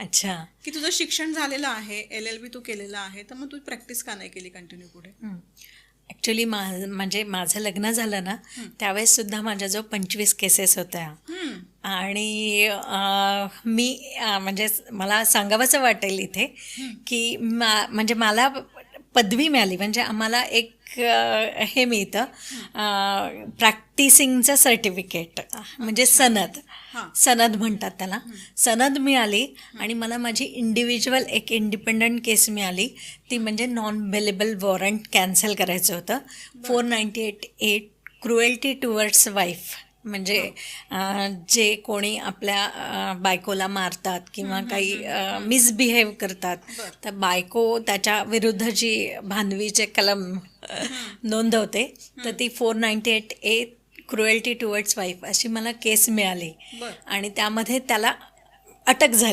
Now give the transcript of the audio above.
अच्छा. की तुझं शिक्षण झालेलं आहे, LLB तू केलेलं आहे, तर मग तू प्रॅक्टिस का नाही केली कंटिन्यू पुढे? ॲक्च्युली म्हणजे माझं लग्न झालं ना त्यावेळेस सुद्धा माझ्याजवळ 25 केसेस होत्या. आणि मी म्हणजे मला सांगावंसं वाटेल इथे की म्हणजे मला पदवी मिळाली, म्हणजे आम्हाला एक हे मिळतं प्रॅक्टिसिंगचं सर्टिफिकेट, म्हणजे सनद म्हणतात त्याला. सनद मिळाली आणि मला माझी इंडिव्हिज्युअल एक इंडिपेंडंट केस मिळाली, ती म्हणजे नॉन बेलेबल वॉरंट कॅन्सल करायचं होतं. 498A क्रुएल्टी टुवर्ड्स वाईफ, म्हणजे जे कोणी आपल्या बायकोला मारतात किंवा काही मिसबिहेव करतात, तर बायको त्याच्या विरुद्ध जी भांडवीचे कलम नोंदवते, तर ती 498A क्रुएल्टी टुवर्ड्स वाईफ अशी मला केस मिळाली आणि त्यामध्ये त्याला अटक झाली.